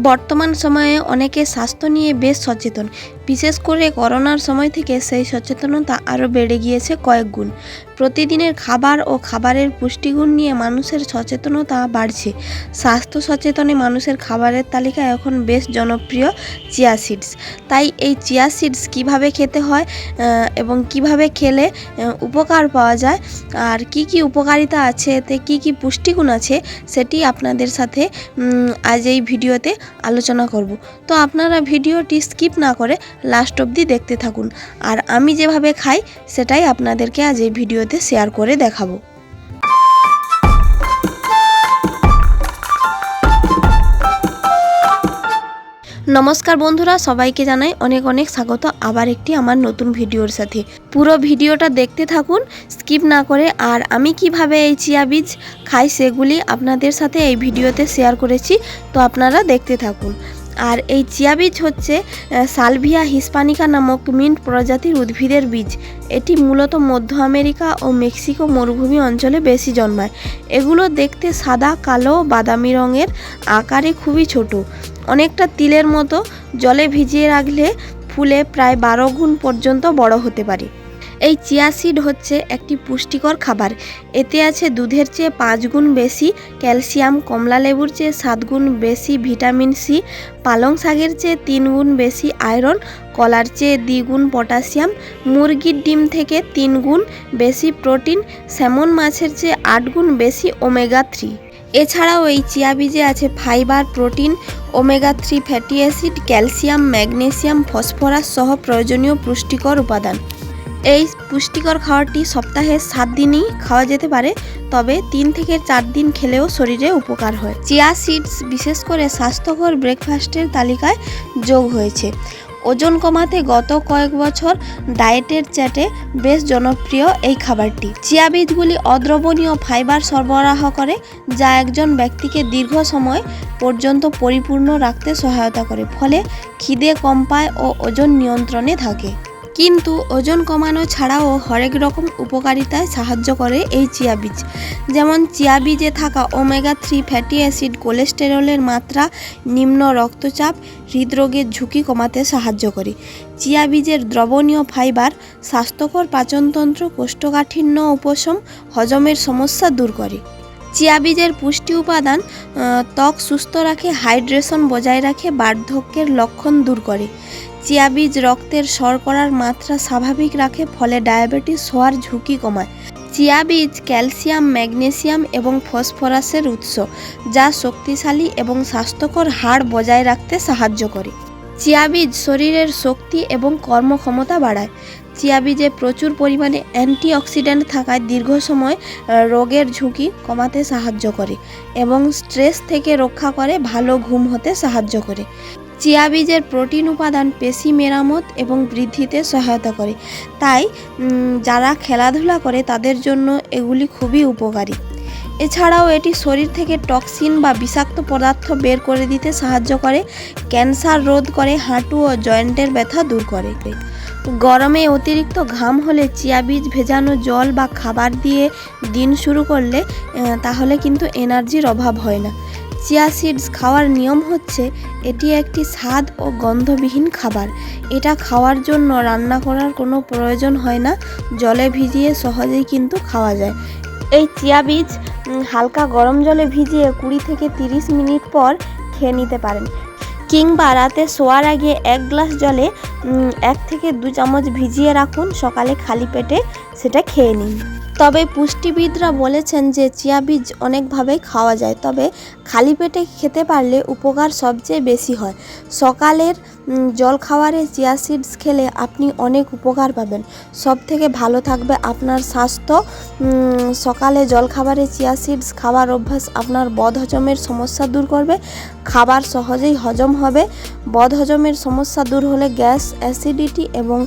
বর্তমান সময়ে অনেকে স্বাস্থ্য নিয়ে বেশ সচেতন। বিশেষ করে করোনার সময় থেকে সেই সচেতনতা আরও বেড়ে গিয়েছে কয়েক গুণ। প্রতিদিনের খাবার ও খাবারের পুষ্টিগুণ নিয়ে মানুষের সচেতনতা বাড়ছে। স্বাস্থ্য সচেতনে মানুষের খাবারের তালিকায় এখন বেশ জনপ্রিয় চিয়া সিডস। তাই এই চিয়া সিডস কীভাবে খেতে হয় এবং কিভাবে খেলে উপকার পাওয়া যায় আর কি কি উপকারিতা আছে, এতে কি কি পুষ্টিগুণ আছে, সেটি আপনাদের সাথে আজ এই ভিডিওতে আলোচনা করব। তো আপনারা ভিডিওটি স্কিপ না করে লাস্ট অবধি দেখতে থাকুন। আর আমি যেভাবে খাই সেটাই আপনাদেরকে আজ এই ভিডিওতে শেয়ার করে দেখাবো। নমস্কার বন্ধুরা, সবাইকে জানাই অনেক অনেক স্বাগত আবার একটি আমার নতুন ভিডিওর সাথে। পুরো ভিডিওটা দেখতে থাকুন স্কিপ না করে। আর আমি কিভাবে এই চিয়া বীজ খাই সেগুলি আপনাদের সাথে এই ভিডিওতে শেয়ার করেছি, তো আপনারা দেখতে থাকুন। আর এই চিয়া বীজ হচ্ছে সালভিয়া হিস্পানিকা নামক মিন্ট প্রজাতির উদ্ভিদের বীজ। এটি মূলত মধ্য আমেরিকা ও মেক্সিকো মরুভূমি অঞ্চলে বেশি জন্মায়। এগুলো দেখতে সাদা, কালো, বাদামি রঙের, আকারে খুবই ছোট, অনেকটা তিলের মতো। জলে ভিজিয়ে রাখলে ফুলে প্রায় 12 গুণ পর্যন্ত বড় হতে পারে। এই চিয়া সিড হচ্ছে একটি পুষ্টিকর খাবার। এতে আছে দুধের চেয়ে 5 গুণ বেশি ক্যালসিয়াম, কমলা লেবুর চেয়ে 7 গুণ বেশি ভিটামিন সি, পালং শাকের চেয়ে 3 গুণ বেশি আয়রন, কলার চেয়ে 2 গুণ পটাশিয়াম, মুরগির ডিম থেকে 3 গুণ বেশি প্রোটিন, স্যামন মাছের চেয়ে 8 গুণ বেশি ওমেগা 3। এছাড়াও এই চিয়া বীজে আছে fibre, protein, omega 3 fatty acid, calcium, magnesium, phosphorus সহ প্রয়োজনীয় পুষ্টিকর উপাদান। এই পুষ্টিকর খাবারটি সপ্তাহে 7 দিনই খাওয়া যেতে পারে, তবে 3 থেকে 4 দিন খেলেও শরীরে উপকার হয়। চিয়া সিডস বিশেষ করে স্বাস্থ্যকর ব্রেকফাস্টের তালিকায় যোগ হয়েছে। ওজন কমাতে গত কয়েক বছর ডায়েটের চ্যাটে বেশ জনপ্রিয় এই খাবারটি। চিয়া বীজগুলি অদ্রবণীয় ফাইবার সরবরাহ করে, যা একজন ব্যক্তিকে দীর্ঘ সময় পর্যন্ত পরিপূর্ণ রাখতে সহায়তা করে, ফলে খিদে কম পায় ও ওজন নিয়ন্ত্রণে থাকে। কিন্তু ওজন কমানো ছাড়াও হরেক রকম উপকারিতায় সাহায্য করে এই চিয়া বীজ। যেমন চিয়া বীজে থাকা ওমেগা 3 ফ্যাটি অ্যাসিড কোলেস্টেরলের মাত্রা, নিম্ন রক্তচাপ, হৃদরোগের ঝুঁকি কমাতে সাহায্য করে। চিয়া বীজের দ্রবণীয় ফাইবার স্বাস্থ্যকর পাচনতন্ত্র, কোষ্ঠকাঠিন্য উপশম, হজমের সমস্যা দূর করে। চিয়া বীজের পুষ্টি উপাদান ত্বক সুস্থ রাখে, হাইড্রেশন বজায় রাখে, বার্ধক্যের লক্ষণ দূর করে। চিয়া বীজ রক্তের শর্করার মাত্রা স্বাভাবিক রাখে, ফলে ডায়াবেটিস হওয়ার ঝুঁকি কমায়। চিয়া বীজ ক্যালসিয়াম, ম্যাগনেসিয়াম এবং ফসফরাসের উৎস, যা শক্তিশালী এবং স্বাস্থ্যকর হাড় বজায় রাখতে সাহায্য করে। চিয়া বীজ শরীরের শক্তি এবং কর্মক্ষমতা বাড়ায়। চিয়া বীজে প্রচুর পরিমাণে অ্যান্টিঅক্সিডেন্ট থাকায় দীর্ঘ সময় রোগের ঝুঁকি কমাতে সাহায্য করে এবং স্ট্রেস থেকে রক্ষা করে, ভালো ঘুম হতে সাহায্য করে। চিয়া বীজের প্রোটিন উপাদান পেশি মেরামত এবং বৃদ্ধিতে সহায়তা করে, তাই যারা খেলাধুলা করে তাদের জন্য এগুলি খুবই উপকারী। এছাড়াও এটি শরীর থেকে টক্সিন বা বিষাক্ত পদার্থ বের করে দিতে সাহায্য করে, ক্যান্সার রোধ করে, হাঁটু ও জয়েন্টের ব্যথা দূর করে। গরমে অতিরিক্ত ঘাম হলে চিয়া বীজ ভেজানো জল বা খাবার দিয়ে দিন শুরু করলে তাহলে কিন্তু এনার্জির অভাব হয় না। চিয়া সিডস খাওয়ার নিয়ম হচ্ছে, এটি একটি স্বাদ ও গন্ধবিহীন খাবার। এটা খাওয়ার জন্য রান্না করার কোনো প্রয়োজন হয় না, জলে ভিজিয়ে সহজেই কিন্তু খাওয়া যায়। এই চিয়া বীজ হালকা গরম জলে ভিজিয়ে 20 থেকে 30 মিনিট পর খেয়ে নিতে পারেন, কিংবা রাতে শোয়ার আগে 1 গ্লাস জলে 1 থেকে 2 চামচ ভিজিয়ে রাখুন, সকালে খালি পেটে সেটা খেয়ে নিন। তবে পুষ্টিবিদরা বলেছেন যে চিয়া বীজ অনেকভাবেই খাওয়া যায়, তবে খালি পেটে খেতে পারলে উপকার সবচেয়ে বেশি হয়। সকালের জলখাবারে চিয়া সিডস খেলে আপনি অনেক উপকার পাবেন। সব থেকে ভালো থাকবে আপনার স্বাস্থ্য। সকালে জলখাবারে চিয়া সিডস খাওয়ার অভ্যাস আপনার বদহজমের সমস্যা দূর করবে, খাবার সহজেই হজম হবে। বদহজমের সমস্যা দূর হলে গ্যাস, অ্যাসিডিটি এবং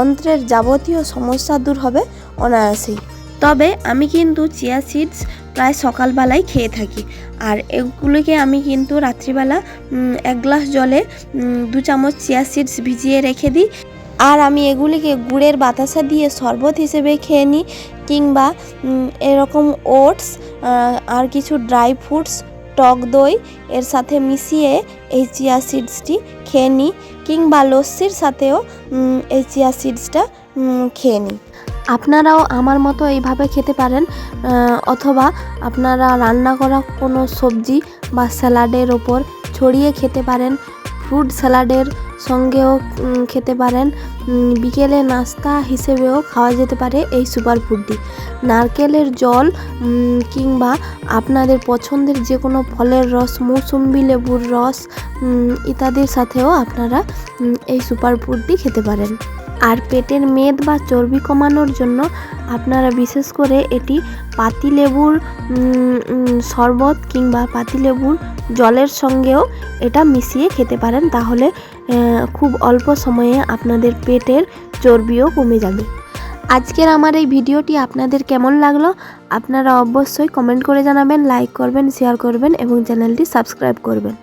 অন্ত্রের যাবতীয় সমস্যা দূর হবে অনায়াসেই। তবে আমি কিন্তু চিয়া সিডস প্রায় সকালবেলায় খেয়ে থাকি, আর এগুলোকে আমি কিন্তু রাত্রিবেলা 1 গ্লাস জলে 2 চামচ চিয়া সিডস ভিজিয়ে রেখে দিই। আর আমি এগুলিকে গুড়ের বাতাসা দিয়ে শরবত হিসেবে খেয়ে নিই, কিংবা এরকম ওটস আর কিছু ড্রাই ফ্রুটস টক দই এর সাথে মিশিয়ে এই চিয়া সিডসটি খেয়ে নিই, কিংবা লস্যির সাথেও এই চিয়া সিডসটা খেয়ে নিই। আপনারাও আমার মতো এইভাবে খেতে পারেন, অথবা আপনারা রান্না করা কোনো সবজি বা স্যালাডের ওপর ছড়িয়ে খেতে পারেন, ফ্রুট স্যালাডের সঙ্গেও খেতে পারেন, বিকেলে নাস্তা হিসেবেও খাওয়া যেতে পারে এই সুপারফুডটি। নারকেলের জল কিংবা আপনাদের পছন্দের যে কোনো ফলের রস, মৌসুম্বি লেবুর রস ইত্যাদির সাথেও আপনারা এই সুপারফুডটি খেতে পারেন। আর পেটের মেদ বা চর্বি কমানোর জন্য আপনারা বিশেষ করে এটি পাতিলেবুর শরবত কিংবা পাতিলেবুর জলের সঙ্গেও এটা মিশিয়ে খেতে পারেন, তাহলে খুব অল্প সময়ে আপনাদের পেটের চর্বিও কমে যাবে। আজকের আমার এই ভিডিওটি আপনাদের কেমন লাগলো আপনারা অবশ্যই কমেন্ট করে জানাবেন, লাইক করবেন, শেয়ার করবেন এবং চ্যানেলটি সাবস্ক্রাইব করবেন।